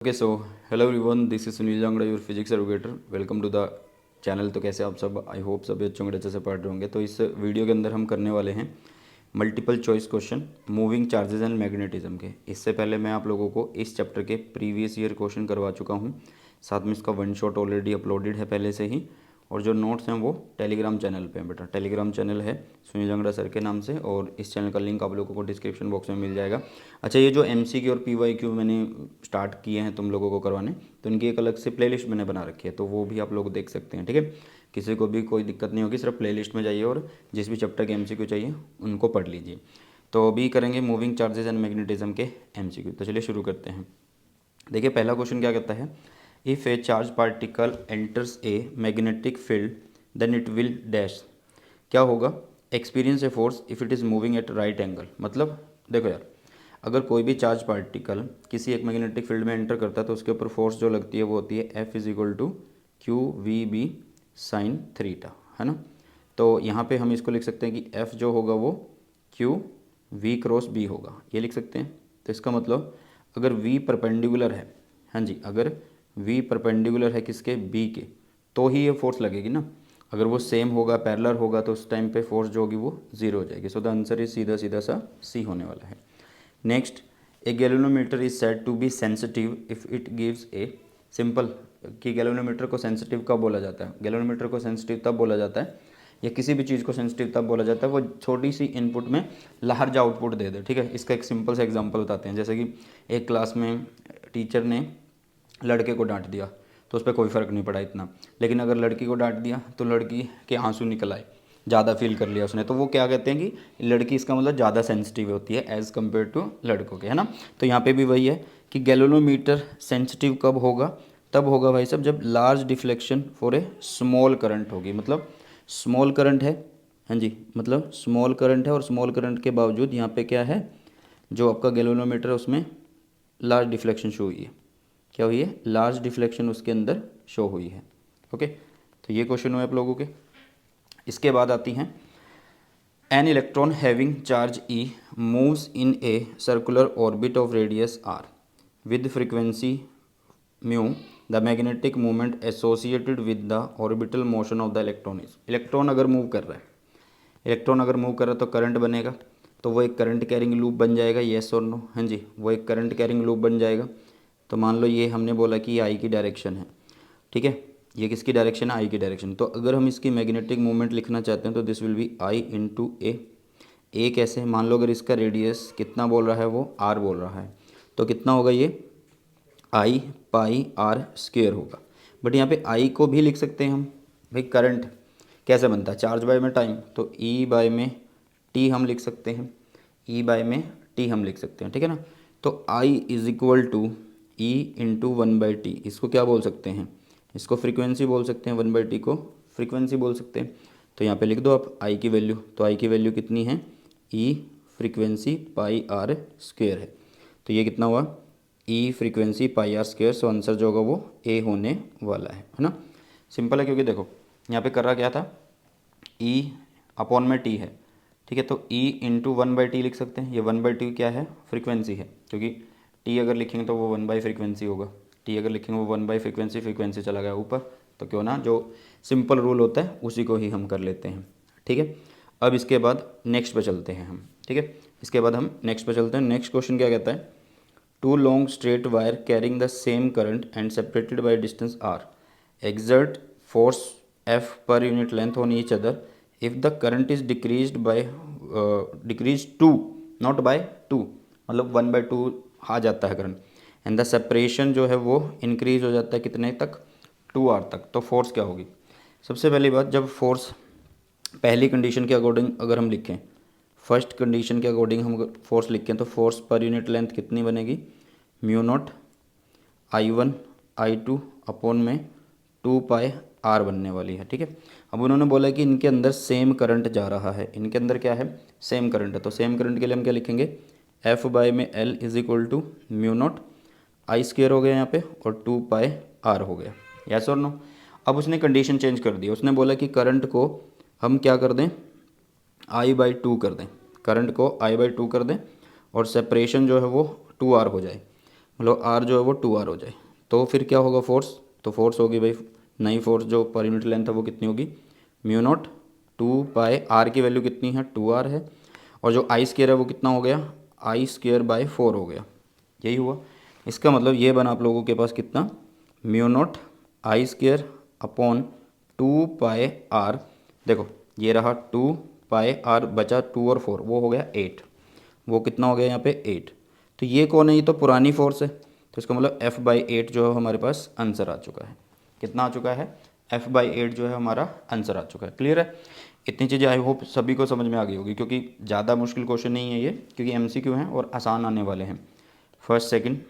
Okay so hello everyone, this is Sunil Jangra, your physics educator. Welcome to the channel. तो कैसे आप सब? I hope सभी अच्छे होंगे, अच्छे से पढ़ रहे होंगे। तो इस वीडियो के अंदर हम करने वाले हैं multiple choice question moving charges and magnetism के। इससे पहले मैं आप लोगों को इस चैप्टर के प्रीवियस ईयर क्वेश्चन करवा चुका हूँ, साथ में इसका वन शॉट ऑलरेडी अपलोडेड है पहले से ही, और जो नोट्स हैं वो टेलीग्राम चैनल पे हैं बेटा। टेलीग्राम चैनल है सुनील जांगड़ा सर के नाम से, और इस चैनल का लिंक आप लोगों को डिस्क्रिप्शन बॉक्स में मिल जाएगा। अच्छा, ये जो MCQ और PYQ मैंने स्टार्ट किए हैं तुम लोगों को करवाने, तो इनकी एक अलग से प्लेलिस्ट मैंने बना रखी है, तो वो भी आप लोग देख सकते हैं। ठीक है, किसी को भी कोई दिक्कत नहीं होगी, सिर्फ प्लेलिस्ट में जाइए और जिस भी चैप्टर के MCQ चाहिए उनको पढ़ लीजिए। तो अभी करेंगे मूविंग चार्जेस एंड मैग्नेटिज्म के MCQ। तो चलिए शुरू करते हैं। देखिए पहला क्वेश्चन क्या कहता है, if a charge particle enters a magnetic field then it will dash. क्या होगा? Experience a force if it is moving at right angle. मतलब देखो यार, अगर कोई भी चार्ज पार्टिकल किसी एक मैग्नेटिक फील्ड में एंटर करता है तो उसके ऊपर फोर्स जो लगती है वो होती है F is equal to QVB sine theta, है ना। तो यहाँ पे हम इसको लिख सकते हैं कि F जो होगा वो QV क्रॉस B होगा, ये लिख सकते हैं। तो इसका मतलब अगर V परपेंडिकुलर है, हाँ जी, अगर V परपेंडिकुलर है किसके? B के, तो ही ये फोर्स लगेगी ना। अगर वो सेम होगा, पैरेलल होगा, तो उस टाइम पे फोर्स जो होगी वो जीरो हो जाएगी। सो द आंसर इज सीधा सीधा सा C होने वाला है। Next, a galvanometer is said to be sensitive if it gives a simple. कि गैल्वेनोमीटर को सेंसिटिव कब बोला जाता है? गैल्वेनोमीटर को सेंसिटिव तब बोला जाता है, या किसी भी चीज़ को सेंसिटिव तब बोला जाता है वो छोटी सी इनपुट में लार्ज आउटपुट दे दे। ठीक है, इसका एक सिंपल सा एग्जांपल बताते हैं। जैसे कि एक क्लास में टीचर ने लड़के को डांट दिया तो उस पर कोई फ़र्क नहीं पड़ा इतना, लेकिन अगर लड़की को डांट दिया तो लड़की के आंसू निकल आए, ज़्यादा फील कर लिया उसने, तो वो क्या कहते हैं कि लड़की इसका मतलब ज़्यादा सेंसिटिव होती है एज़ कम्पेयर टू लड़कों के, है ना। तो यहाँ पे भी वही है कि गैल्वेनोमीटर सेंसिटिव कब होगा? तब होगा भाई साहब जब large deflection for a small current होगी। मतलब स्मॉल करंट है, हाँ जी, मतलब स्मॉल करंट है, और स्मॉल करंट के बावजूद यहाँ पे क्या है, जो आपका गैल्वेनोमीटर है उसमें लार्ज डिफ्लेक्शन शो हुई है। क्या हुई है? लार्ज डिफ्लेक्शन उसके अंदर शो हुई है। ओके, तो ये क्वेश्चन हुए आप लोगों के। इसके बाद आती हैं, an electron having charge E moves in a circular orbit of radius R with frequency mu, the magnetic moment associated with the orbital motion of the electron is. Electron अगर मूव कर रहा है, इलेक्ट्रॉन अगर move कर रहा है तो current बनेगा, तो वो एक करंट कैरिंग लूप बन जाएगा, येस और नो, हाँ जी, वो एक करंट कैरिंग लूप बन जाएगा। तो मान लो ये हमने बोला कि ये आई की डायरेक्शन है, ठीक है, ये किसकी डायरेक्शन है? आई की डायरेक्शन। तो अगर हम इसकी मैग्नेटिक मूवमेंट लिखना चाहते हैं तो this will be I into a कैसे? मान लो अगर इसका रेडियस कितना बोल रहा है, वो आर बोल रहा है, तो कितना होगा ये? आई पाई आर स्क्वेयर होगा। बट यहाँ पे आई को भी लिख सकते हैं हम, भाई करंट कैसे बनता है? चार्ज बाय में टाइम, तो ई बाय में टी हम लिख सकते हैं, ई बाय में टी हम लिख सकते हैं, ठीक है ना। तो I is equal to E into one by T, इसको क्या बोल सकते हैं? इसको फ्रीक्वेंसी बोल सकते हैं, वन बाई टी को फ्रीक्वेंसी बोल सकते हैं। तो यहाँ पे लिख दो आप आई की वैल्यू, तो आई की वैल्यू कितनी है? E frequency pi R square है, तो ये कितना हुआ? E frequency pi R square. So answer जो होगा वो ए होने वाला है ना। सिंपल है, क्योंकि देखो यहाँ पे कर रहा क्या था, ई अपॉन में टी है, ठीक है, तो ई इंटू वन बाई टी लिख सकते हैं। ये वन बाई टी क्या है? फ्रीक्वेंसी है, क्योंकि टी अगर लिखेंगे तो वो वन बाई फ्रीक्वेंसी होगा, टी अगर लिखेंगे वो वन बाई फ्रीक्वेंसी, फ्रीक्वेंसी चला गया ऊपर, तो क्यों ना जो सिंपल रूल होता है उसी को ही हम कर लेते हैं, ठीक है। अब इसके बाद नेक्स्ट पे चलते हैं हम, ठीक है, इसके बाद हम नेक्स्ट पे चलते हैं। नेक्स्ट क्वेश्चन क्या कहता है, two long straight wire carrying the same current and separated by distance are exert force F per unit length on each other if the current is decreased to not by 2, मतलब 1/2 आ जाता है current, and the separation जो है वो increase हो जाता है कितने तक? 2R तक। तो फोर्स क्या होगी? सबसे पहली बात, जब फोर्स पहली कंडीशन के अकॉर्डिंग अगर हम लिखें, फर्स्ट कंडीशन के अकॉर्डिंग हम फोर्स लिखें, तो फोर्स पर यूनिट लेंथ कितनी बनेगी? Mu not I1 I2 upon में 2 पाई आर बनने वाली है, ठीक है। अब उन्होंने बोला कि इनके अंदर सेम करंट जा रहा है, इनके अंदर क्या है? सेम करंट है। तो सेम करंट के लिए हम क्या लिखेंगे? F बाय में L is equal to mu not I square हो गया यहाँ पे, और 2 पाई आर हो गया, यस और नो। अब उसने कंडीशन चेंज कर दी, उसने बोला कि करंट को हम क्या कर दें? I/2 कर दें, करंट को I/2 कर दें, और सेपरेशन जो है वो 2R हो जाए। मतलब आर जो है वो 2r हो जाए, तो फिर क्या होगा फोर्स, तो फोर्स होगी भाई, नई फोर्स जो पर यूनिट लेंथ है वो कितनी होगी, म्यू नॉट 2 पाई, आर की वैल्यू कितनी है 2r है, और जो आई स्क्वायर है वो कितना हो गया, आई स्क्वायर बाय 4 हो गया, यही हुआ। इसका मतलब ये बना आप लोगों के पास कितना, mu not I square upon 2 pi R, देखो ये रहा 2 पाई आर, बचा 2 और 4, वो हो गया 8, वो कितना हो गया यहाँ पे 8। तो ये कौन है, ये तो पुरानी फोर्स है, तो इसका मतलब F/8 जो है हमारे पास आंसर आ चुका है, कितना आ चुका है, F/8 जो है हमारा आंसर आ चुका है। क्लियर है, इतनी चीज़ें आई होप सभी को समझ में आ गई होगी, क्योंकि ज़्यादा मुश्किल क्वेश्चन नहीं है ये, क्योंकि MCQ हैं और आसान आने वाले हैं। फर्स्ट, सेकंड,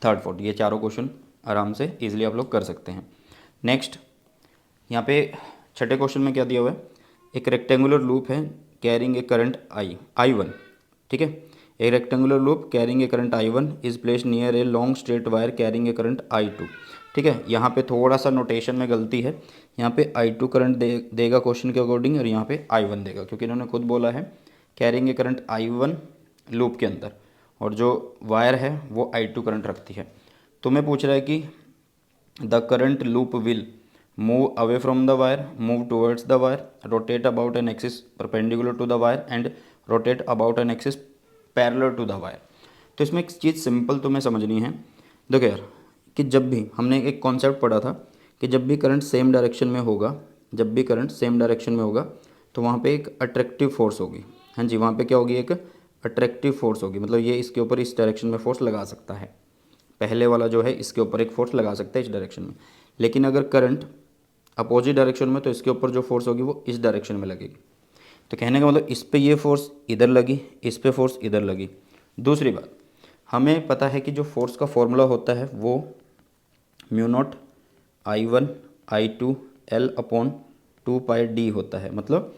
थर्ड, फोर्थ, ये चारों क्वेश्चन आराम से इजीली आप लोग कर सकते हैं। नेक्स्ट, यहाँ पे छठे क्वेश्चन में क्या दिया हुआ है, एक रेक्टेंगुलर लूप है कैरिंग ए करंट I1, ठीक है, ए rectangular loop carrying a current I1 is placed near A long straight wire carrying a current I2, ठीक है। यहाँ पे थोड़ा सा नोटेशन में गलती है, यहाँ पे I2 करंट देगा क्वेश्चन के अकॉर्डिंग, और यहाँ पे I1 देगा, क्योंकि इन्होंने खुद बोला है carrying a current I1 loop के अंदर, और जो वायर है वो I2 करंट रखती है। तो मैं पूछ रहा है कि the current loop will move away from the wire, move towards the wire, rotate about an axis perpendicular to the wire and rotate about an axis parallel to the wire। तो इसमें एक चीज़ सिंपल तुम्हें समझनी है, देखो यार, कि जब भी हमने एक कॉन्सेप्ट पढ़ा था कि जब भी करंट सेम डायरेक्शन में होगा, जब भी करंट सेम डायरेक्शन में होगा तो वहाँ पे एक अट्रैक्टिव फोर्स होगी, हाँ जी, वहाँ पे क्या होगी, एक अट्रैक्टिव फोर्स होगी, मतलब ये इसके ऊपर इस डायरेक्शन में फोर्स लगा सकता है, पहले वाला जो है इसके ऊपर एक फोर्स लगा सकता है इस डायरेक्शन में। लेकिन अगर करंट अपोजिट डायरेक्शन में, तो इसके ऊपर जो फोर्स होगी वो इस डायरेक्शन में लगेगी। तो कहने का मतलब इस पे ये फोर्स इधर लगी, इस पे फोर्स इधर लगी। दूसरी बात, हमें पता है कि जो फोर्स का फॉर्मूला होता है वो mu not I1 I2 L upon 2 pi d होता है, मतलब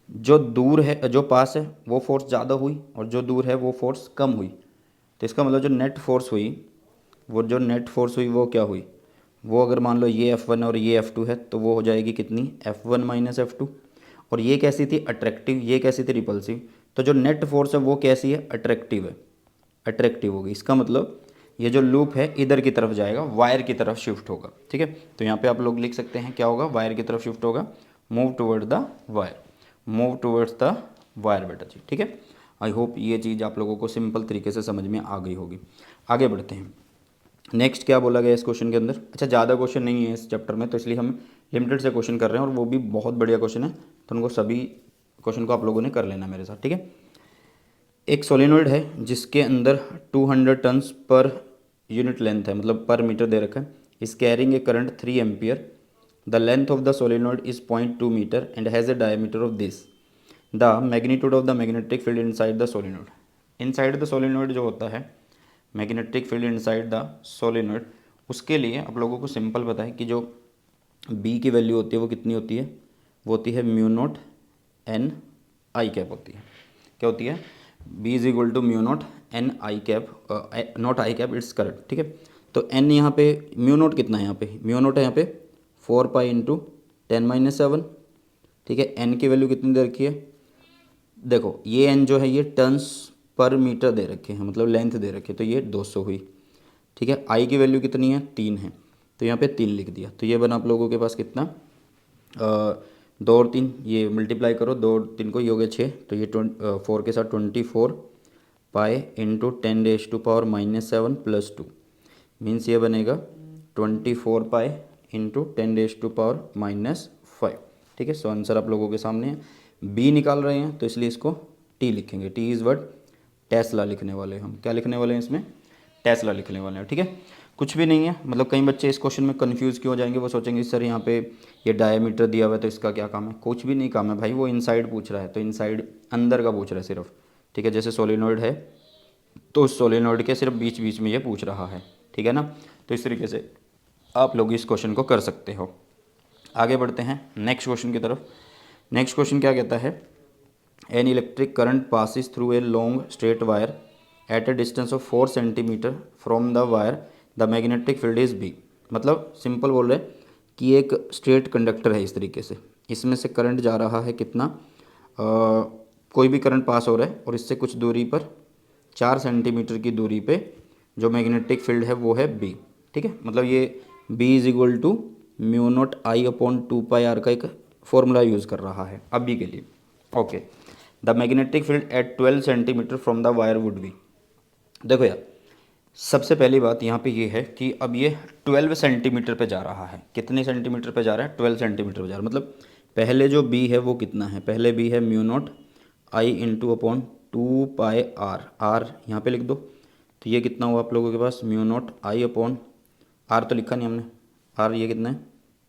जो दूर है, जो पास है वो फोर्स ज़्यादा हुई और जो दूर है वो फोर्स कम हुई। तो इसका मतलब जो नेट फोर्स हुई, वो जो नेट फोर्स हुई वो क्या हुई, वो अगर मान लो ये F1 और ये F2 है तो वो हो जाएगी कितनी, F1 माइनस F2। और ये कैसी थी, अट्रैक्टिव, ये कैसी थी, रिपल्सिव। तो जो नेट फोर्स है वो कैसी है, अट्रैक्टिव है, अट्रैक्टिव होगी। इसका मतलब ये जो लूप है इधर की तरफ जाएगा, वायर की तरफ शिफ्ट होगा, ठीक है। तो यहाँ पे आप लोग लिख सकते हैं क्या होगा, वायर की तरफ शिफ्ट होगा, move toward the wire, move towards the wire बेटा जी, ठीक है। आई होप ये चीज़ आप लोगों को सिंपल तरीके से समझ में आ गई होगी। आगे बढ़ते हैं, नेक्स्ट क्या बोला गया इस क्वेश्चन के अंदर। अच्छा, ज़्यादा क्वेश्चन नहीं है इस चैप्टर में, तो इसलिए हम लिमिटेड से क्वेश्चन कर रहे हैं, और वो भी बहुत बढ़िया क्वेश्चन है, तो उनको सभी क्वेश्चन को आप लोगों ने कर लेना मेरे साथ, ठीक है। एक सोलेनॉइड है जिसके अंदर 200 टन्स पर यूनिट लेंथ है, मतलब पर मीटर दे रखा है, is carrying a current 3 ampere, the length of the solenoid is 0.2 metre and has a diameter of this, the magnitude of the magnetic field inside the solenoid. Inside the solenoid जो होता है, magnetic field inside the solenoid, उसके लिए आप लोगों को simple पता है कि जो बी की वैल्यू होती है वो कितनी होती है, वो होती है mu nought N I cap होती है। क्या होती है, B is equal to mu nought N I cap, nought I cap, it's correct, ठीक है। तो एन यहाँ पे म्यू नॉट कितना है, यहाँ पे म्यू नॉट है यहाँ पे 4 पाई इंटू 10⁻7, ठीक है। एन की वैल्यू कितनी दे रखी है, देखो ये एन जो है ये टन्स पर मीटर दे रखे हैं, मतलब लेंथ दे रखे, तो ये 200 हुई, ठीक है। आई की वैल्यू कितनी है, 3 है, तो यहाँ पे 3 लिख दिया। तो ये बना आप लोगों के पास कितना, 2 और 3 ये मल्टीप्लाई करो, 2 और 3 को, ये हो गया 6, तो ये 4 के साथ 24 पाई इंटू 10⁻⁻7 प्लस 2, मीन्स ये बनेगा 24 पाई इंटू 10⁻⁻5, ठीक है। सो आंसर आप लोगों के सामने है। बी निकाल रहे हैं तो इसलिए इसको टी लिखेंगे, टी इज़ वर्ड टेस्ला लिखने वाले हैं हम, क्या लिखने वाले हैं इसमें, टेस्ला लिखने वाले हैं, ठीक है। कुछ भी नहीं है, मतलब कई बच्चे इस क्वेश्चन में कंफ्यूज क्यों हो जाएंगे, वो सोचेंगे सर यहाँ पे ये डायमीटर दिया हुआ है तो इसका क्या काम है, कुछ भी नहीं काम है भाई, वो इनसाइड पूछ रहा है, तो इनसाइड अंदर का पूछ रहा है सिर्फ, ठीक है। जैसे सोलेनॉइड है तो उस सोलेनॉइड के सिर्फ बीच बीच में ये पूछ रहा है, ठीक है ना। तो इस तरीके से आप लोग इस क्वेश्चन को कर सकते हो। आगे बढ़ते हैं नेक्स्ट क्वेश्चन की तरफ। नेक्स्ट क्वेश्चन क्या कहता है, an electric current passes through a long straight wire at a distance of 4 centimetre from the wire, the magnetic field is B. मतलब सिंपल बोल रहे हैं कि एक स्ट्रेट कंडक्टर है इस तरीके से, इसमें से करंट जा रहा है कितना, कोई भी करंट पास हो रहा है और इससे कुछ दूरी पर 4 सेंटीमीटर की दूरी पे जो मैग्नेटिक फील्ड है वो है बी, ठीक है। मतलब ये B is equal to mu not I upon 2πr का एक फॉर्मूला यूज़ कर रहा है अभी के लिए। Okay, the magnetic field at 12 centimetre from the wire would B. देखो यार, सबसे पहली बात यहाँ पे ये है कि अब ये 12 सेंटीमीटर पे जा रहा है। कितने सेंटीमीटर पे जा रहा है? 12 सेंटीमीटर पे जा रहा है। मतलब पहले जो बी है वो कितना है? पहले बी है mu not I into upon 2πr, R यहाँ पे लिख दो। तो ये कितना हुआ आप लोगों के पास? Mu not I upon, R तो लिखा नहीं हमने, आर ये कितना है?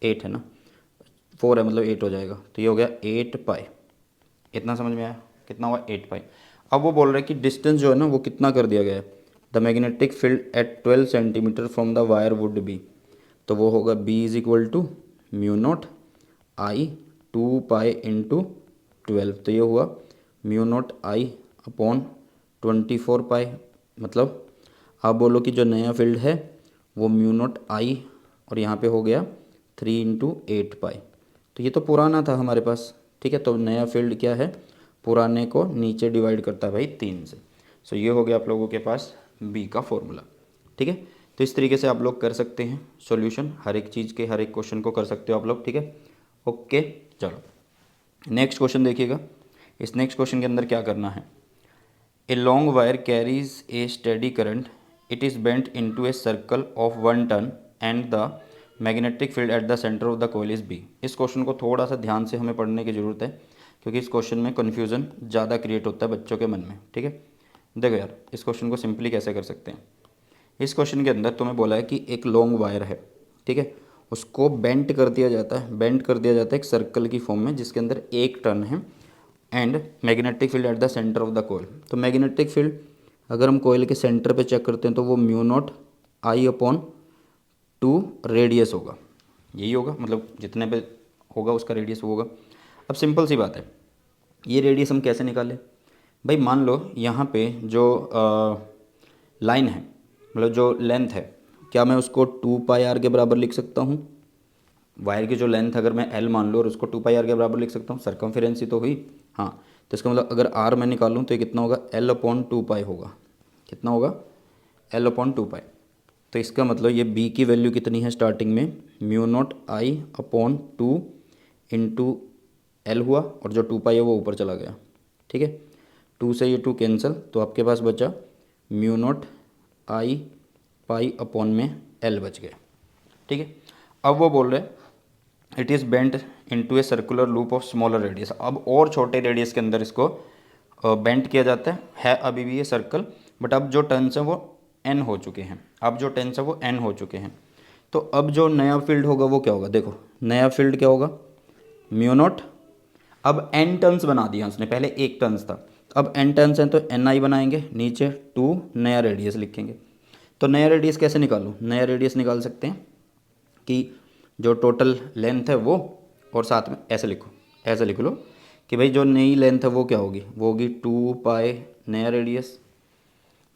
8 है ना, 4 है मतलब 8 हो जाएगा। तो ये हो गया 8π। इतना समझ में आया? कितना हुआ? 8π। अब वो बोल रहे हैं कि डिस्टेंस जो है ना वो कितना कर दिया गया है? The magnetic field at 12 centimetre from the wire would be. तो वो होगा B is equal to mu not I 2π into 12। तो ये हुआ म्यू नॉट आई अपॉन 24π। मतलब आप बोलो कि जो नया फील्ड है वो म्यू नॉट आई और यहाँ पे हो गया 3 इंटू 8π। तो ये तो पुराना था हमारे पास, ठीक है। तो नया फील्ड क्या है? पुराने को नीचे डिवाइड करता है भाई 3 से। सो ये हो गया आप लोगों के पास बी का फॉर्मूला, ठीक है। तो इस तरीके से आप लोग कर सकते हैं सॉल्यूशन, हर एक चीज़ के हर एक क्वेश्चन को कर सकते हो आप लोग, ठीक है। ओके, चलो नेक्स्ट क्वेश्चन देखिएगा। इस नेक्स्ट क्वेश्चन के अंदर क्या करना है? A long wire carries a steady current, it is bent into a circle of 1 turn and the magnetic field at the centre of the coil is B. इस question को थोड़ा सा ध्यान से हमें पढ़ने की ज़रूरत है, क्योंकि इस क्वेश्चन में कन्फ्यूज़न ज़्यादा क्रिएट होता है बच्चों के मन में, ठीक है। देखो यार, इस क्वेश्चन को सिंपली कैसे कर सकते हैं। इस क्वेश्चन के अंदर तुम्हें बोला है कि एक लॉन्ग वायर है, ठीक है, उसको बेंट कर दिया जाता है, बेंट कर दिया जाता है एक सर्कल की फॉर्म में जिसके अंदर 1 टन है and magnetic field at the centre of the coil. तो मैग्नेटिक फील्ड अगर हम कॉइल के सेंटर पे चेक करते हैं तो वो mu not I upon 2 radius होगा, यही होगा, मतलब जितने पे होगा उसका रेडियस वो होगा। अब सिंपल सी बात है, ये रेडियस हम कैसे निकालें भाई? मान लो यहाँ पे जो लाइन है, मतलब जो लेंथ है, क्या मैं उसको 2πr के बराबर लिख सकता हूँ? वायर की जो लेंथ अगर मैं l मान लो और उसको 2πr के बराबर लिख सकता हूँ, सरकमफेरेंस ही तो हुई। हाँ, तो इसका मतलब अगर r मैं निकालूँ तो ये कितना होगा? l अपॉन 2π होगा। कितना होगा? l upon 2π। तो इसका मतलब ये b की वैल्यू कितनी है स्टार्टिंग में? Mu naught I upon 2 into L हुआ और जो 2π है वो ऊपर चला गया, ठीक है। 2 से ये 2 कैंसिल, तो आपके पास बचा mu not I pi upon में एल बच गया, ठीक है। अब वो बोल रहे it is bent into a circular loop of smaller radius. अब और छोटे रेडियस के अंदर इसको बेंट किया जाता है अभी भी ये सर्कल, बट अब जो टर्न्स हैं वो n हो चुके हैं, अब जो टर्न्स हैं वो n हो चुके हैं। तो अब जो नया फील्ड होगा वो क्या होगा? देखो नया फील्ड क्या होगा? म्यू नॉट, अब n टर्न्स बना दिया उसने, पहले 1 टर्न्स था, अब n टर्न्स हैं तो ni बनाएंगे, नीचे 2 नया रेडियस लिखेंगे। तो नया रेडियस कैसे निकालूँ? नया रेडियस निकाल सकते हैं कि जो टोटल लेंथ है वो, और साथ में ऐसे लिखो, ऐसे लिख लो कि भाई जो नई लेंथ है वो क्या होगी? वो होगी 2π नया रेडियस,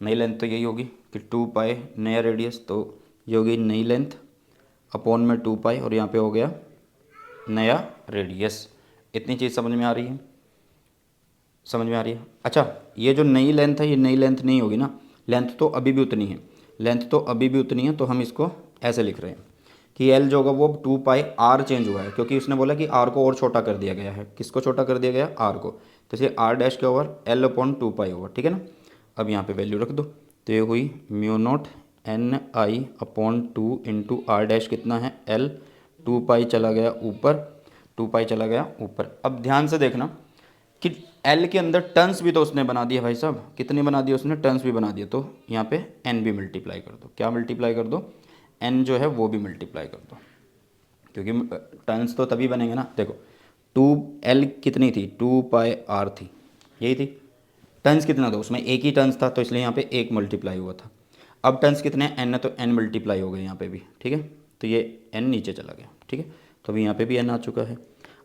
नई लेंथ तो यही होगी कि 2π नया रेडियस, तो ये होगी नई लेंथ अपॉन में 2π और यहाँ पे हो गया नया रेडियस। इतनी चीज़ समझ में आ रही है? समझ में आ रही है? अच्छा, ये जो नई लेंथ है ये नई लेंथ नहीं होगी ना, लेंथ तो अभी भी उतनी है, लेंथ तो अभी भी उतनी है, तो हम इसको ऐसे लिख रहे हैं कि एल जो होगा वो 2π, आर चेंज हुआ है क्योंकि उसने बोला कि आर को और छोटा कर दिया गया है। किसको छोटा कर दिया गया? आर को। तो इसलिए आर डैश क्या ओवर एल अपॉन 2π होगा, ठीक है ना। अब यहाँ पे वैल्यू रख दो, तो ये हुई mu nought N I upon 2 into R dash कितना है? एल, 2π चला गया ऊपर, 2π चला गया ऊपर। अब ध्यान से देखना कि एल के अंदर टर्न्स भी तो उसने बना दिया भाई साहब, कितने बना दिए उसने? टर्न्स भी बना दिए। तो यहाँ पे एन भी मल्टीप्लाई कर दो। क्या मल्टीप्लाई कर दो? एन जो है वो भी मल्टीप्लाई कर दो, क्योंकि टर्न्स तो तभी बनेंगे ना। देखो 2l कितनी थी? 2πr थी, यही थी। टर्न्स कितना था उसमें? एक ही टर्न्स था, तो इसलिए यहाँ पे 1 मल्टीप्लाई हुआ था। अब टर्न्स कितने हैं? n है, तो n मल्टीप्लाई हो गए यहाँ पे भी, ठीक है। तो ये n नीचे चला गया, ठीक है। तो अभी यहाँ पे भी n आ चुका है।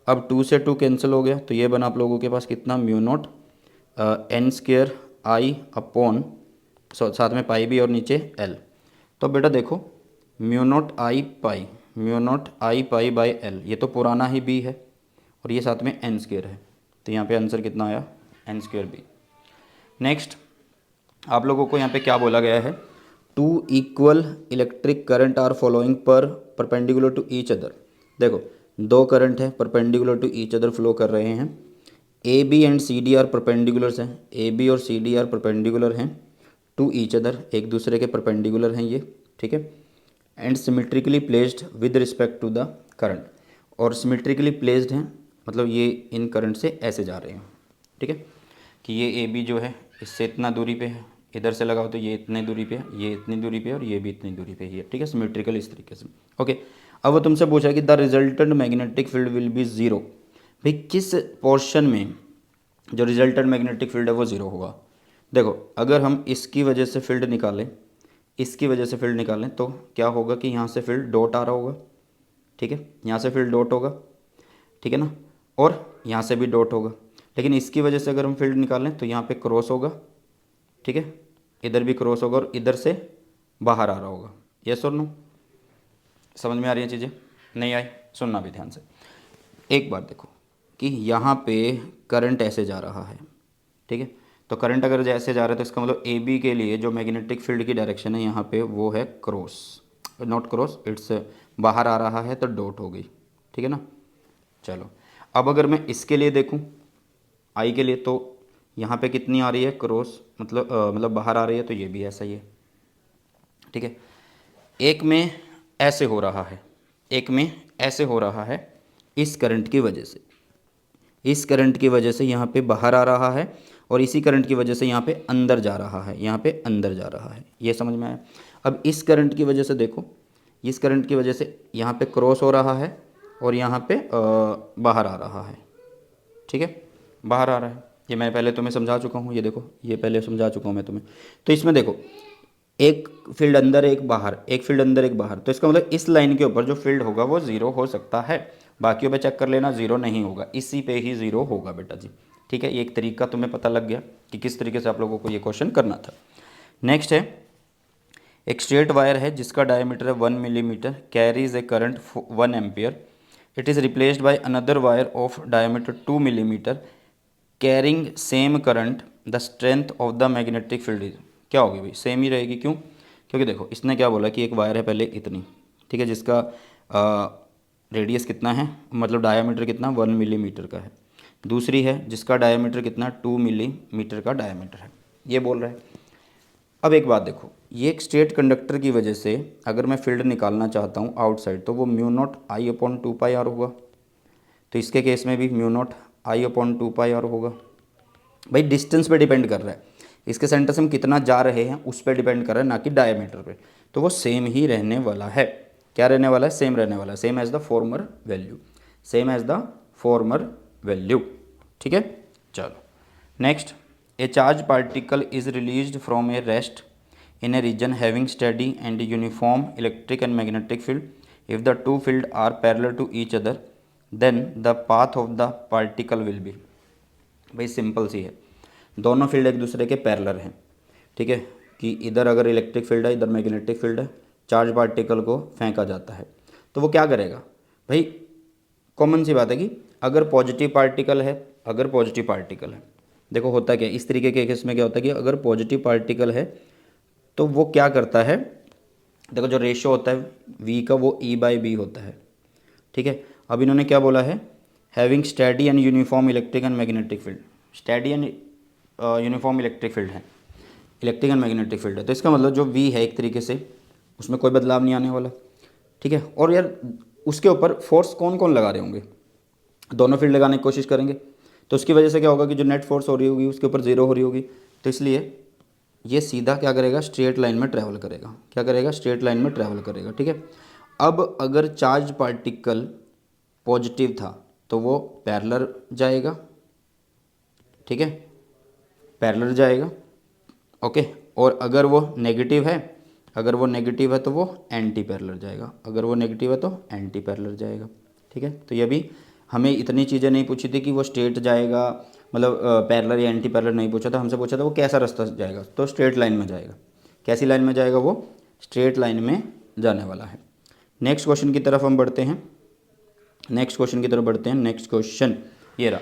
अब 2 से 2 कैंसिल हो गया, तो ये बना आप लोगों के पास कितना? Mu not n square I upon, साथ में पाई भी और नीचे l। तो बेटा देखो mu not I pi, mu not I pi by L, ये तो पुराना ही b है और ये साथ में n स्क्वेयर है, तो यहाँ पे आंसर कितना आया? n square b। नेक्स्ट आप लोगों को यहाँ पे क्या बोला गया है? Two equal electric current are following पर परपेंडिकुलर टू ईच अदर। देखो दो करंट है perpendicular to each other flow कर रहे हैं। A B and C D are perpendiculars हैं, ए बी और सी डी आर परपेंडिकुलर हैं टू ईच अदर, एक दूसरे के परपेंडिकुलर हैं ये, ठीक है। And symmetrically placed with respect to the current, और सिमेट्रिकली प्लेस्ड हैं मतलब ये इन करंट से ऐसे जा रहे हैं, ठीक है। कि ये ए बी जो है इससे इतना दूरी पे है, इधर से लगाओ तो ये इतनी दूरी पे है, ये इतनी दूरी पे है और ये भी इतनी दूरी पे है, ठीक है, सिमेट्रिकल इस तरीके से। ओके, अब वो तुमसे पूछा कि the resultant magnetic field will be zero. भाई किस पोर्शन में जो रिजल्टेंट मैग्नेटिक फील्ड है वो ज़ीरो होगा। देखो अगर हम इसकी वजह से फील्ड निकालें, इसकी वजह से फील्ड निकालें तो क्या होगा कि यहाँ से फील्ड डॉट आ रहा होगा, ठीक है, यहाँ से फील्ड डॉट होगा, ठीक है ना, और यहाँ से भी डॉट होगा। लेकिन इसकी वजह से अगर हम फील्ड निकालें तो यहाँ पे क्रॉस होगा, ठीक है, इधर भी क्रॉस होगा और इधर से बाहर आ रहा होगा। यस और नो, समझ में आ रही हैं चीज़ें? नहीं आई? सुनना भी ध्यान से। एक बात देखो कि यहाँ पे करंट ऐसे जा रहा है, ठीक है, तो करंट अगर जैसे जा रहा है तो इसका मतलब ए बी के लिए जो मैग्नेटिक फील्ड की डायरेक्शन है यहाँ पे वो है क्रॉस, नॉट क्रॉस, इट्स बाहर आ रहा है तो डॉट हो गई, ठीक है ना। चलो अब अगर मैं इसके लिए देखूँ आई के लिए तो यहाँ पे कितनी आ रही है क्रॉस, मतलब बाहर आ रही है, तो ये भी ऐसा ही है, ठीक है। एक में ऐसे हो रहा है, एक में ऐसे हो रहा है, इस करंट की वजह से, इस करंट की वजह से यहाँ पे बाहर आ रहा है और इसी करंट की वजह से यहाँ पे अंदर जा रहा है, यहाँ पे अंदर जा रहा है। ये समझ में आया? अब इस करंट की वजह से देखो, इस करंट की वजह से यहाँ पे क्रॉस हो रहा है और यहाँ पे बाहर आ रहा है, ठीक है, बाहर आ रहा है। ये मैं पहले तुम्हें समझा चुका हूँ, ये देखो ये पहले समझा चुका हूँ मैं तुम्हें। तो इसमें देखो एक फील्ड अंदर एक बाहर, एक फील्ड अंदर एक बाहर, तो इसका मतलब इस लाइन के ऊपर जो फील्ड होगा वो ज़ीरो हो सकता है, बाकियों पे चेक कर लेना ज़ीरो नहीं होगा, इसी पे ही ज़ीरो होगा बेटा जी, ठीक है। ये एक तरीका तुम्हें पता लग गया कि किस तरीके से आप लोगों को ये क्वेश्चन करना था। नेक्स्ट है, एक स्ट्रेट वायर है जिसका डायमीटर है 1 millimetre, carries A current 1 ampere, it is replaced by another wire of diameter 2 millimetre carrying same current, the strength of the magnetic field is. क्या होगी भाई? सेम ही रहेगी, क्यों? क्योंकि देखो इसने क्या बोला कि एक वायर है पहले इतनी, ठीक है, जिसका रेडियस कितना है, मतलब डायामीटर कितना 1 मिलीमीटर का है, दूसरी है जिसका डायामीटर कितना 2 मिलीमीटर का डायामीटर है, ये बोल रहा है। अब एक बात देखो, ये एक स्ट्रेट कंडक्टर की वजह से अगर मैं फील्ड निकालना चाहता हूँ आउटसाइड तो वो mu not I upon 2 pi R होगा, तो इसके केस में भी mu not I upon 2 pi R होगा। भाई डिस्टेंस पे डिपेंड कर रहा है, इसके सेंटर से हम कितना जा रहे हैं उस पर डिपेंड कर रहा है, ना कि डायमीटर पे, तो वो सेम ही रहने वाला है। क्या रहने वाला है? सेम रहने वाला है, same as the former value, same as the former value, ठीक है। चलो next, a charge particle is released from a rest in a region having steady and uniform electric and magnetic field. If the two fields are parallel to each other, then the path of the particle will be। भाई simple सी है, दोनों field एक दूसरे के parallel हैं, ठीक है, कि इधर अगर इलेक्ट्रिक फील्ड है इधर मैग्नेटिक फील्ड है, चार्ज पार्टिकल को फेंका जाता है तो वो क्या करेगा भाई? कॉमन सी बात है कि अगर पॉजिटिव पार्टिकल है, अगर पॉजिटिव पार्टिकल है, देखो होता क्या है इस तरीके के केस में, क्या होता है कि अगर पॉजिटिव पार्टिकल है तो वो क्या करता है, देखो जो रेशियो होता है v का वो E/B होता है, ठीक है। अब इन्होंने क्या बोला है? Having study and uniform electric and magnetic field, study and uniform electric field है, इलेक्ट्रिक एंड मैग्नेटिक फील्ड है, तो इसका मतलब जो v है एक तरीके से उसमें कोई बदलाव नहीं आने वाला, ठीक है। और यार उसके ऊपर फोर्स कौन कौन लगा रहे होंगे? दोनों फील्ड लगाने की कोशिश करेंगे तो उसकी वजह से क्या होगा कि जो नेट फोर्स हो रही होगी उसके ऊपर ज़ीरो हो रही होगी, तो इसलिए ये सीधा क्या करेगा? स्ट्रेट लाइन में ट्रैवल करेगा। क्या करेगा? स्ट्रेट लाइन में ट्रैवल करेगा, ठीक है। अब अगर चार्ज पार्टिकल पॉजिटिव था तो वो पैरेलल जाएगा, ठीक है, पैरेलल जाएगा, ओके। और अगर वो नेगेटिव है, अगर वो नेगेटिव है तो वो एंटी पैरेलल जाएगा, अगर वो नेगेटिव है तो एंटी पैरेलल जाएगा, ठीक है। तो ये भी हमें इतनी चीज़ें नहीं पूछी थी कि वो स्ट्रेट जाएगा, मतलब पैरेलल या एंटी पैरेलल नहीं पूछा था, हमसे पूछा था वो कैसा रास्ता जाएगा, तो स्ट्रेट लाइन में जाएगा। कैसी लाइन में जाएगा? वो स्ट्रेट लाइन में जाने वाला है। नेक्स्ट क्वेश्चन की तरफ हम बढ़ते हैं, नेक्स्ट क्वेश्चन की तरफ बढ़ते हैं। नेक्स्ट क्वेश्चन ये रहा।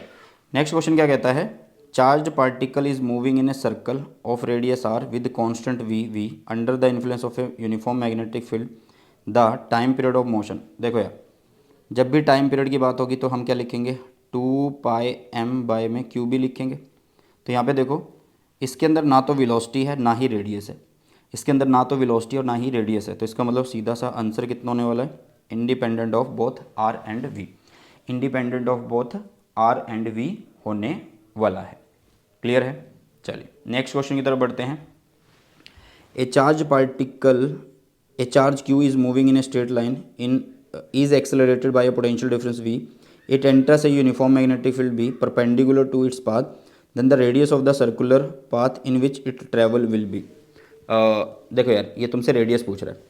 नेक्स्ट क्वेश्चन क्या कहता है? Charge particle is moving in a circle of radius R with constant V under the influence of a uniform magnetic field the time period of motion. देखो यार, जब भी टाइम पीरियड की बात होगी तो हम क्या लिखेंगे, 2πm में क्यू भी लिखेंगे। तो यहाँ पे देखो, इसके अंदर ना तो वेलोसिटी है ना ही रेडियस है, इसके अंदर ना तो वेलोसिटी और ना ही रेडियस है, तो इसका मतलब सीधा सा आंसर कितना होने वाला है, independent of both R and V, independent of both R and V होने वाला है। क्लियर है? चलिए नेक्स्ट क्वेश्चन की तरफ बढ़ते हैं। ए charge particle, A charge q is moving in a straight line in is accelerated by a potential difference v. It enters a uniform magnetic field b perpendicular to its path, then the radius of the circular path in which it travel will be. देखो यार, ये तुमसे radius पूछ रहा है,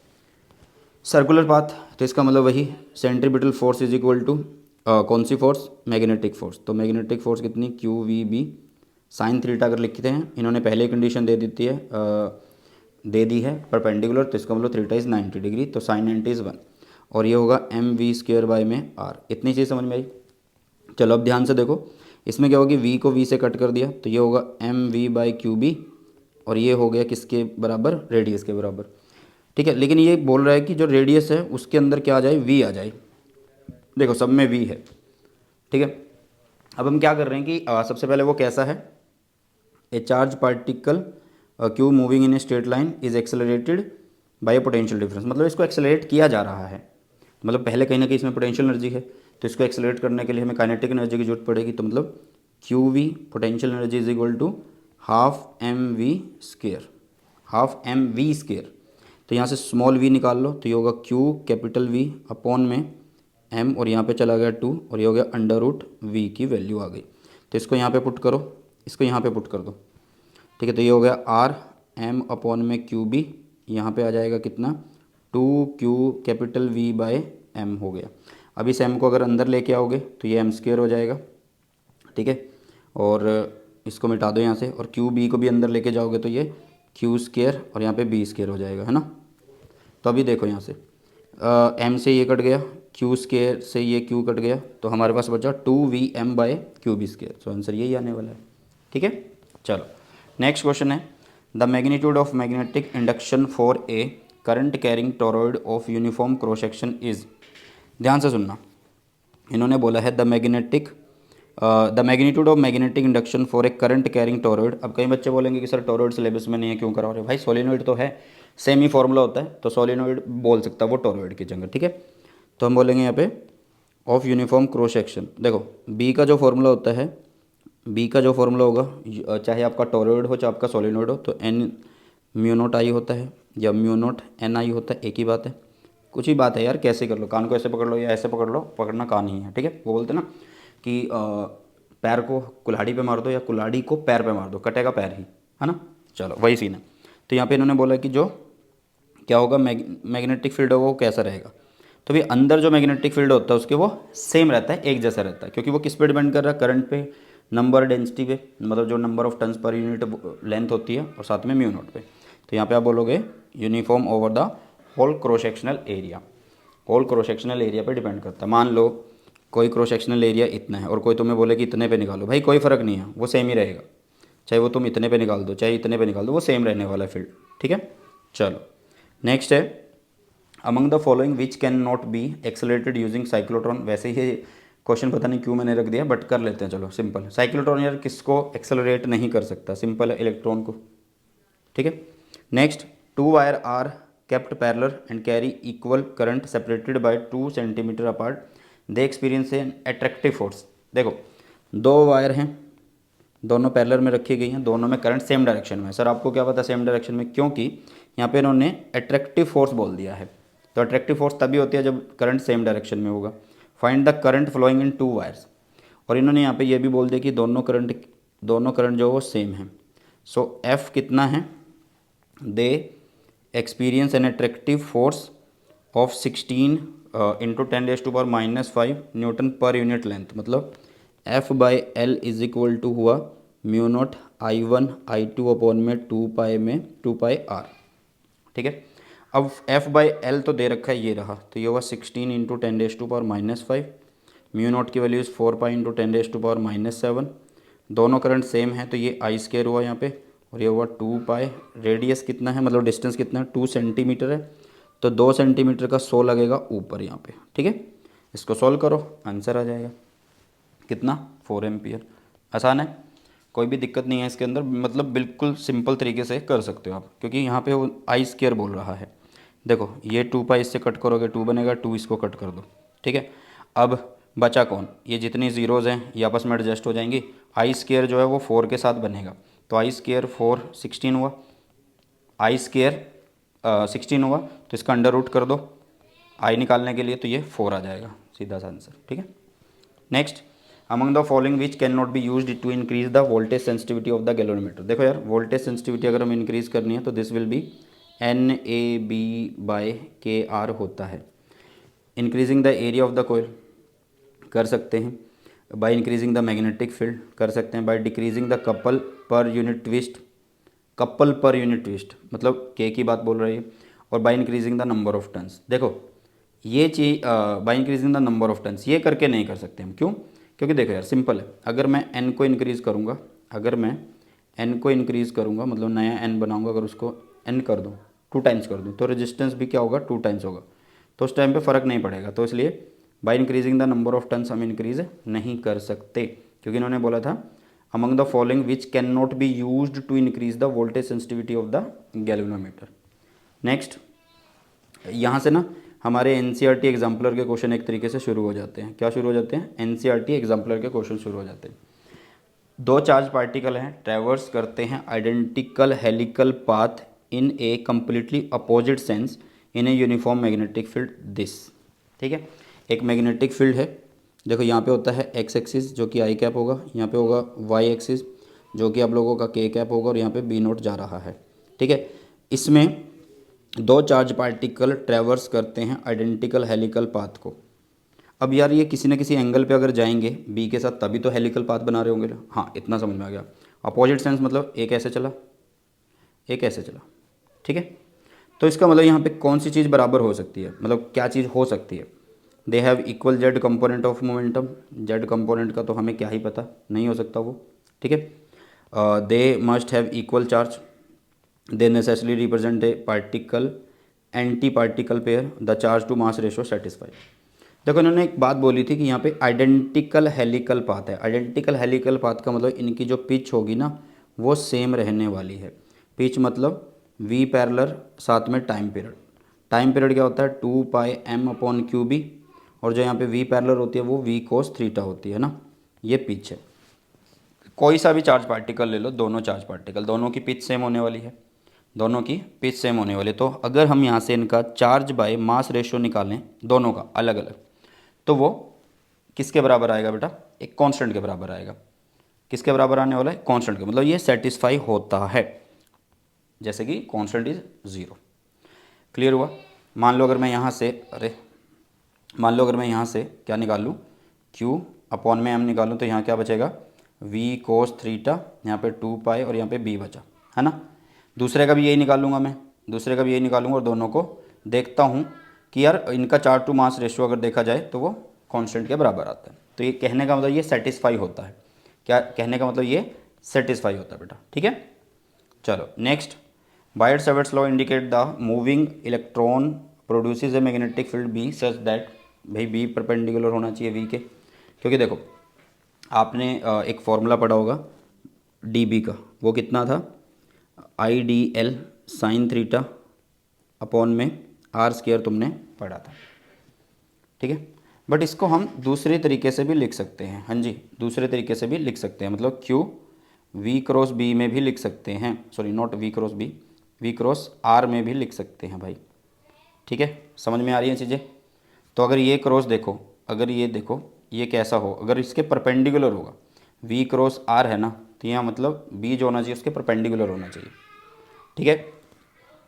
circular path, तो इसका मतलब वही centripetal force is equal to कौन सी फोर्स, मैग्नेटिक फोर्स। तो मैग्नेटिक फोर्स कितनी, Q we B sine theta अगर लिखते हैं, इन्होंने पहले कंडीशन दे दी है परपेंडिकुलर, तो इसका मतलब थीटा इज़ 90 डिग्री, तो साइन 90 इज़ 1, और ये होगा एम वी स्क्वेयर बाय में आर। इतनी चीज़ समझ में आई? चलो अब ध्यान से देखो, इसमें क्या होगी, वी को वी से कट कर दिया तो ये होगा M V by Q B, और ये हो गया किसके बराबर, रेडियस के बराबर। ठीक है, लेकिन ये बोल रहा है कि जो रेडियस है उसके अंदर क्या आ जाए, वी आ जाए। देखो सब में वी है, ठीक है। अब हम क्या कर रहे हैं कि सबसे पहले वो कैसा है, a charge particle Q moving in a straight line is accelerated by a potential difference, मतलब इसको एक्सेलरेट किया जा रहा है, मतलब पहले कहीं ना कहीं इसमें पोटेंशियल एनर्जी है, तो इसको एक्सेलरेट करने के लिए हमें काइनेटिक एनर्जी की जरूरत पड़ेगी, तो मतलब Q V potential energy is equal to half M V square, half M V square. तो यहाँ से स्मॉल वी निकाल लो, तो ये होगा क्यू कैपिटल वी अपॉन में एम, और यहाँ पे चला गया 2, और ये हो गया अंडर रूट वी की वैल्यू आ गई। तो इसको यहाँ पे पुट करो, इसको यहाँ पे पुट कर दो, ठीक है। तो ये हो गया आर एम अपॉन में क्यू बी, यहाँ पे आ जाएगा कितना, 2q capital V bye M हो गया। अब इस एम को अगर अंदर लेके आओगे तो ये एम स्क्वेयर हो जाएगा, ठीक है, और इसको मिटा दो यहाँ से, और क्यू बी को भी अंदर लेके जाओगे तो ये क्यू स्क्वेयर और यहाँ पे बी स्क्वेयर हो जाएगा, है ना। तो अभी देखो यहाँ से एम से ये कट गया, क्यू स्क्वेयर से ये क्यू कट गया, तो हमारे पास बचा 2vm by q B square. So answer यही आने वाला है, ठीक है। चलो नेक्स्ट क्वेश्चन है, the magnitude of magnetic induction for a current carrying toroid of uniform cross section is. ध्यान से सुनना, इन्होंने बोला है the magnitude of magnetic induction for a current carrying toroid. अब कई बच्चे बोलेंगे कि सर टोरॉइड सिलेबस में नहीं है, क्यों करा रहे हो भाई, सोलिनॉइड तो है, सेम ही फॉर्मूला होता है, तो सोलिनॉइड बोल सकता है वो टोरॉइड की जगह, ठीक है। तो हम बोलेंगे यहाँ पे ऑफ यूनिफॉर्म क्रॉस सेक्शन। देखो बी का जो फॉर्मूला होता है, बी का जो फॉर्मूला होगा, चाहे आपका टोरॉइड हो चाहे आपका सोलिनॉइड हो, तो एन म्यू नोट आई होता है या म्यू नोट एन आई होता है, एक ही बात है। कुछ ही बात है यार, कैसे कर लो, कान को ऐसे पकड़ लो या ऐसे पकड़ लो, पकड़ना कान ही है, ठीक है। वो बोलते ना कि पैर को कुल्हाड़ी पे मार दो या कुल्हाड़ी को पैर पे मार दो, कटेगा पैर ही, है ना। चलो वही सीन है। तो यहाँ पे इन्होंने बोला कि जो क्या होगा, मैग्नेटिक फील्ड होगा वो कैसा रहेगा, तो भाई अंदर जो मैग्नेटिक फील्ड होता है उसके वो सेम रहता है, एक जैसा रहता है, क्योंकि वो किस पे डिपेंड कर रहा है, करंट पे, नंबर डेंसिटी पे, मतलब जो नंबर ऑफ टन्स पर यूनिट लेंथ होती है, और साथ में म्यू नोट पे। तो यहाँ पे आप बोलोगे uniform over the whole cross sectional area, whole cross sectional area पे डिपेंड करता है। मान लो कोई क्रॉस सेक्शनल एरिया इतना है और कोई तुम्हें बोले कि इतने पे निकालो, भाई कोई फ़र्क नहीं है, वो सेम ही रहेगा, चाहे वो तुम इतने पे निकाल दो चाहे इतने पे निकाल दो, वो सेम रहने वाला है फील्ड, ठीक है। चलो नेक्स्ट है, among the following which can not B accelerated using cyclotron. वैसे ही क्वेश्चन पता नहीं क्यों मैंने रख दिया, बट कर लेते हैं, चलो सिंपल। साइक्लोट्रॉन यार किसको एक्सेलरेट नहीं कर सकता, सिंपल है, इलेक्ट्रॉन को, ठीक है। Next, 2 wire are kept parallel and carry equal current separated by 2 centimetre apart, they experience an attractive force. देखो 2 वायर हैं, दोनों पैरेलल में रखी गई हैं, दोनों में करंट सेम डायरेक्शन में है। सर आपको क्या पता सेम डायरेक्शन में, क्योंकि यहाँ पे इन्होंने अट्रैक्टिव फोर्स बोल दिया है, तो अट्रैक्टिव फोर्स तभी होती है जब करंट सेम डायरेक्शन में होगा। Find the current flowing in 2 wires, और इन्होंने यहाँ पे ये भी बोल दिया कि दोनों करंट जो वो सेम है। सो एफ कितना है, they experience an attractive force of 16 into 10⁻⁻5 newton per unit length, मतलब F by L is equal to हुआ mu not I1 I2 upon में 2 पाई आर, ठीक है। अब एफ बाई एल तो दे रखा है, ये रहा, तो ये हुआ 16 इंटू 10⁻⁻5, म्यू नॉट की वैल्यू इज़ 4 पाई इंटू 10⁻⁻7, दोनों करंट सेम है तो ये आई स्क्वायर हुआ यहाँ पे, और ये हुआ 2 पाई। रेडियस कितना है, मतलब डिस्टेंस कितना है, 2 सेंटीमीटर है, तो 2 सेंटीमीटर का 100 लगेगा ऊपर यहाँ पे। ठीक है, इसको सॉल्व करो, आंसर आ जाएगा कितना, 4 एम्पियर। आसान है, कोई भी दिक्कत नहीं है इसके अंदर, मतलब बिल्कुल सिंपल तरीके से कर सकते हो आप, क्योंकि यहाँ पे वो आई स्क्वायर बोल रहा है। देखो ये 2 पाई इससे कट करोगे 2 बनेगा, 2 इसको कट कर दो। ठीक है, अब बचा कौन, ये जितनी ज़ीरोज़ हैं ये आपस में एडजस्ट हो जाएंगी। आई स्क्वायर जो है वो 4 के साथ बनेगा, तो आई स्क्वायर 4 16 हुआ, आई स्क्वायर 16 हुआ, तो इसका अंडर रूट कर दो आई निकालने के लिए, तो ये 4 आ जाएगा, सीधा सा आंसर। ठीक है, next, among the following which can not be used to increase the voltage sensitivity of the galvanometer. देखो यार, वोल्टेज सेंसिटिविटी अगर हम इंक्रीज करनी है तो दिस विल बी NAB/KR होता है। Increasing the area of the coil कर सकते हैं, by increasing the magnetic field कर सकते हैं, by decreasing the couple per unit twist, couple per unit twist मतलब के की बात बोल रही है, और by increasing the number of turns. देखो ये चीज़ by increasing the number of turns ये करके नहीं कर सकते हम, क्यों, क्योंकि देखो यार सिंपल है, अगर मैं n को इंक्रीज़ करूँगा, अगर मैं n को इंक्रीज़ करूँगा मतलब नया n बनाऊँगा, अगर उसको n कर दूँ 2 टाइम्स कर दूँ, तो रेजिस्टेंस भी क्या होगा 2 टाइम्स होगा, तो उस टाइम पे फ़र्क नहीं पड़ेगा। तो इसलिए by increasing the number of turns हम इंक्रीज़ नहीं कर सकते, क्योंकि इन्होंने बोला था among the following which can not be used to increase the voltage sensitivity of the galvanometer. Next, यहाँ से ना हमारे NCERT एग्जाम्पलर के क्वेश्चन एक तरीके से शुरू हो जाते हैं। क्या शुरू हो जाते हैं, NCERT एग्जाम्पलर के क्वेश्चन शुरू हो जाते हैं। 2 चार्ज पार्टिकल हैं, ट्रैवर्स करते हैं identical helical path in a completely opposite sense in A uniform magnetic field this. ठीक है, एक मैग्नेटिक फील्ड है, देखो यहाँ पे होता है x एक्सिस जो कि आई कैप होगा, यहाँ पे होगा y एक्सिस जो कि आप लोगों का k कैप होगा, और यहाँ पे b नोट जा रहा है। ठीक है, इसमें 2 चार्ज पार्टिकल ट्रैवर्स करते हैं आइडेंटिकल हेलिकल पाथ को। अब यार ये किसी न किसी एंगल पे अगर जाएंगे b के साथ तभी तो हेलिकल पाथ बना रहे होंगे ना। हाँ, इतना समझ में आ गया। अपोजिट सेंस मतलब एक ऐसे चला एक ऐसे चला। ठीक है, तो इसका मतलब यहाँ पे कौन सी चीज़ बराबर हो सकती है, मतलब क्या चीज़ हो सकती है। They have equal Z component of momentum, Z component का तो हमें क्या ही पता, नहीं हो सकता वो। ठीक है, they must have equal charge, they necessarily represent a particle anti particle pair, the charge to mass ratio satisfy. देखो इन्होंने एक बात बोली थी कि यहाँ पे आइडेंटिकल हेलिकल पाथ है। आइडेंटिकल हेलिकल पाथ का मतलब इनकी जो पिच होगी ना वो सेम रहने वाली है। पिच मतलब v पैरेलल साथ में टाइम पीरियड। टाइम पीरियड क्या होता है 2 पाई m/QB, और जो यहाँ पे v पैरेलल होती है वो v cos थीटा होती है ना, ये पिच है। कोई सा भी चार्ज पार्टिकल ले लो, दोनों चार्ज पार्टिकल दोनों की पिच सेम होने वाली है, दोनों की पिच सेम होने वाली है। तो अगर हम यहाँ से इनका चार्ज बाय मास रेशियो निकालें दोनों का अलग अलग, तो वो किसके बराबर आएगा बेटा, एक कांस्टेंट के बराबर आएगा। किसके बराबर आने वाला है, कांस्टेंट के, मतलब ये सेटिस्फाई होता है, जैसे कि कांस्टेंट इज 0। क्लियर हुआ। मान लो अगर मैं यहाँ से मान लो अगर मैं यहाँ से क्या निकाल लूँ, Q अपॉन में M निकालूँ, तो यहाँ क्या बचेगा v cos थीटा, यहाँ पे 2 पाई और यहाँ पे b बचा, है ना। दूसरे का भी यही निकालूंगा मैं, दूसरे का भी यही निकालूंगा, और दोनों को देखता हूँ कि यार इनका चार्ज टू मास रेशियो अगर देखा जाए तो वो कांस्टेंट के बराबर आता है। तो ये कहने का मतलब ये सेटिस्फाई होता है। क्या कहने का मतलब, ये सेटिस्फाई होता है बेटा। ठीक है, चलो next, Biot Savart's law indicate the moving electron produces a magnetic field B such that, भाई बी परपेंडिकुलर होना चाहिए वी के, क्योंकि देखो आपने एक फॉर्मूला पढ़ा होगा डी बी का, वो कितना था IDL साइन थीटा अपॉन में r² तुमने पढ़ा था। ठीक है, बट इसको हम दूसरे तरीके से भी लिख सकते हैं। हाँ जी, दूसरे तरीके से भी लिख सकते हैं, मतलब Q V क्रॉस B में भी लिख सकते हैं, sorry not V cross B, V cross R में भी लिख सकते हैं भाई। ठीक है, समझ में आ रही हैं चीज़ें। तो अगर ये क्रॉस देखो, अगर ये देखो ये कैसा हो, अगर इसके परपेंडिकुलर होगा, V क्रॉस R है ना, तो यहाँ मतलब B जो होना चाहिए उसके परपेंडिकुलर होना चाहिए। ठीक है,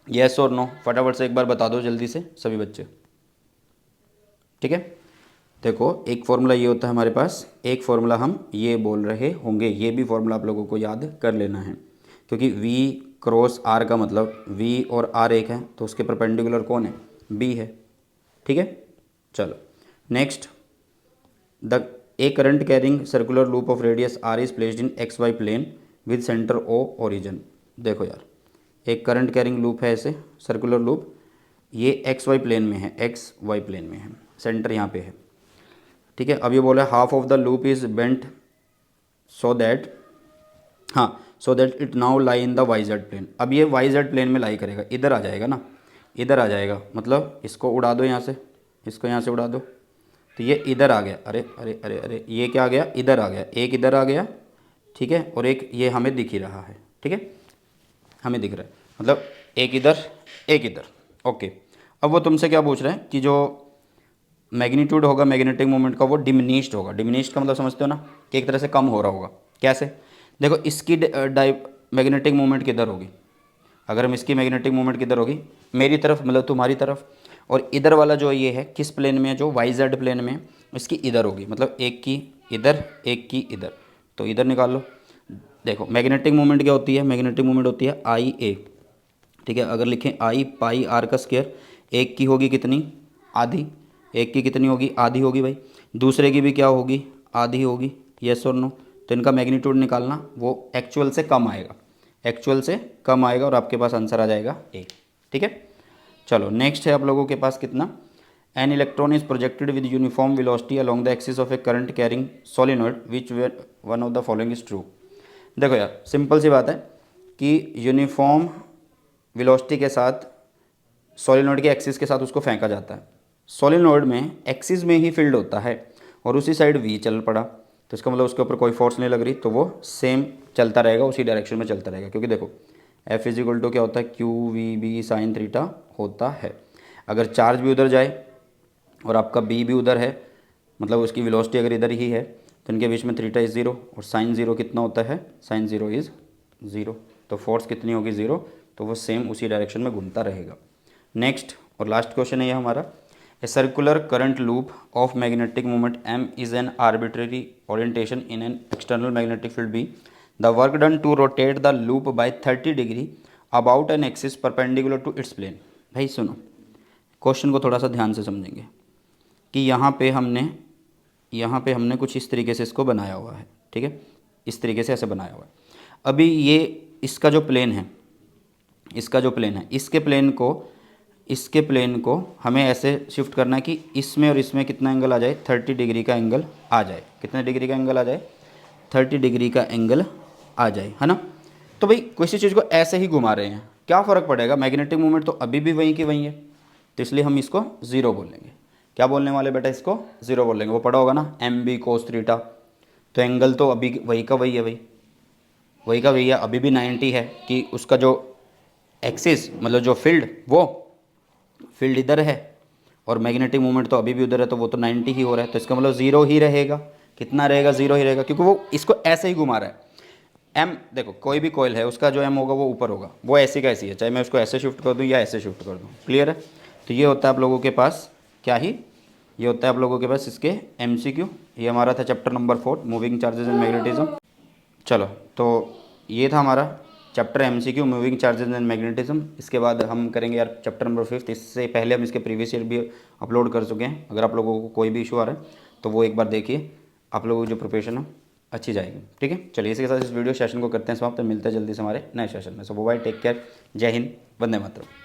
येस और नो फटाफट से एक बार बता दो जल्दी से सभी बच्चे। ठीक है, देखो एक फॉर्मूला ये होता है हमारे पास, एक फॉर्मूला हम ये बोल रहे होंगे, ये भी फॉर्मूला आप लोगों को याद कर लेना है, क्योंकि V क्रॉस R का मतलब V और R एक है, तो उसके परपेंडिकुलर कौन है, B है। ठीक है, चलो next, the a current carrying circular loop of radius R is placed in x y plane with centre O origin. देखो यार, एक करंट कैरिंग लूप है ऐसे सर्कुलर लूप, ये एक्स वाई प्लेन में है, एक्स वाई प्लेन में है, सेंटर यहाँ पे है, ठीक है। अब ये बोला half of the loop is bent so that, हाँ, so that it now lie in the Y Z plane. अब ये वाई जेड प्लेन में लाई करेगा, इधर आ जाएगा ना, इधर आ जाएगा, मतलब इसको उड़ा दो यहाँ से, इसको यहाँ से उड़ा दो, तो ये इधर आ गया। अरे अरे अरे अरे, ये क्या आ गया, इधर आ गया, एक इधर आ गया, ठीक है, और एक ये हमें दिख ही रहा है, ठीक है, हमें दिख रहा है, मतलब एक इधर एक इधर, ओके। अब वो तुमसे क्या पूछ रहे हैं कि जो मैग्नीट्यूड होगा मैग्नेटिक मोमेंट का वो डिमिनिश्ड होगा। डिमिनिश्ड का मतलब समझते हो ना, कि एक तरह से कम हो रहा होगा। कैसे? देखो, इसकी मैग्नेटिक मोमेंट किधर होगी, अगर हम इसकी मैग्नेटिक मोमेंट किधर होगी, मेरी तरफ मतलब तुम्हारी तरफ, और इधर वाला जो ये है किस प्लेन में है, जो वाई जेड प्लेन में, इसकी इधर होगी, मतलब एक की इधर एक की इधर, तो इधर निकाल लो। देखो मैग्नेटिक मोमेंट क्या होती है, मैग्नेटिक मोमेंट होती है आई ए, ठीक है। अगर लिखें आई पाई आर का स्क्वायर, एक की होगी कितनी, आधी, एक की कितनी होगी, आधी होगी भाई, दूसरे की भी क्या होगी, आधी होगी, यस और नो। तो इनका मैग्नीट्यूड निकालना, वो एक्चुअल से कम आएगा, एक्चुअल से कम आएगा, और आपके पास आंसर आ जाएगा ए, ठीक है। चलो नेक्स्ट है आप लोगों के पास कितना, an electron is projected with uniform velocity along the axis of A current carrying solenoid which one of the following is true. देखो यार, सिंपल सी बात है कि यूनिफॉर्म वेलोसिटी के साथ सोलिनॉइड के एक्सिस के साथ उसको फेंका जाता है। सोलिनॉइड में एक्सिस में ही फील्ड होता है और उसी साइड वी चल पड़ा, तो इसका मतलब उसके ऊपर कोई फोर्स नहीं लग रही, तो वो सेम चलता रहेगा, उसी डायरेक्शन में चलता रहेगा। क्योंकि देखो एफ इज इक्वल टू क्या होता है, q we B sine theta होता है। अगर चार्ज भी उधर जाए और आपका बी भी उधर है, मतलब उसकी वेलोसिटी अगर इधर ही है, तो इनके बीच में थीटा इज़ ज़ीरो, और साइन ज़ीरो कितना होता है, साइन ज़ीरो इज़ ज़ीरो, तो फोर्स कितनी होगी, ज़ीरो, तो वो सेम उसी डायरेक्शन में घूमता रहेगा। नेक्स्ट और लास्ट क्वेश्चन है ये हमारा, a circular current loop of magnetic moment M is an arbitrary orientation in an external magnetic field B, the work done to rotate the loop by 30 degree about an axis perpendicular to its plane. भाई सुनो, question को थोड़ा सा ध्यान से समझेंगे कि यहाँ पे हमने कुछ इस तरीके से इसको बनाया हुआ है, ठीक है, इस तरीके से ऐसे बनाया हुआ है। अभी ये इसका जो प्लेन है, इसके प्लेन को हमें ऐसे शिफ्ट करना है कि इसमें और इसमें कितना एंगल आ जाए, 30 डिग्री का एंगल आ जाए। कितने डिग्री का एंगल आ जाए, 30 डिग्री का एंगल आ जाए, है ना। तो भाई किसी चीज़ को ऐसे ही घुमा रहे हैं, क्या फ़र्क पड़ेगा, मैग्नेटिक मोमेंट तो अभी भी वहीं की वहीं है, तो इसलिए हम इसको ज़ीरो बोलेंगे। क्या बोलने वाले बेटा, इसको ज़ीरो बोलेंगे। वो पढ़ा होगा ना, एम बी कोस थीटा, तो एंगल तो अभी वही का वही है भाई, वही का वही है, अभी भी 90 है, कि उसका जो एक्सिस मतलब जो फील्ड इधर है और मैग्नेटिक मोमेंट तो अभी भी उधर है, तो वो तो 90 ही हो रहा है, तो इसका मतलब ज़ीरो ही रहेगा। कितना रहेगा, ज़ीरो ही रहेगा, क्योंकि वो इसको ऐसे ही घुमा रहा है। एम देखो, कोई भी कॉइल है उसका जो एम होगा वो ऊपर होगा, वो ऐसी का ऐसी है, चाहे मैं उसको ऐसे शिफ्ट कर दूँ या ऐसे शिफ्ट कर दूँ, क्लियर है। तो ये होता है आप लोगों के पास क्या ही, ये होता है आप लोगों के पास इसके MCQ। ये हमारा था chapter number 4 moving charges and magnetism. चलो, तो ये था हमारा chapter MCQ moving charges and magnetism. इसके बाद हम करेंगे यार चैप्टर नंबर 5। इससे पहले हम इसके प्रीवियस ईयर भी अपलोड कर चुके हैं। अगर आप लोगों को कोई भी इशू आ रहा है तो वो एक बार देखिए, आप लोगों की जो प्रिपरेशन है अच्छी जाएगी, ठीक है। चलिए इसी के साथ इस वीडियो सेशन को करते हैं समाप्त, मिलते हैं जल्दी से हमारे नए सेशन में। सो बाय, टेक केयर, जय हिंद, वंदे मातरम।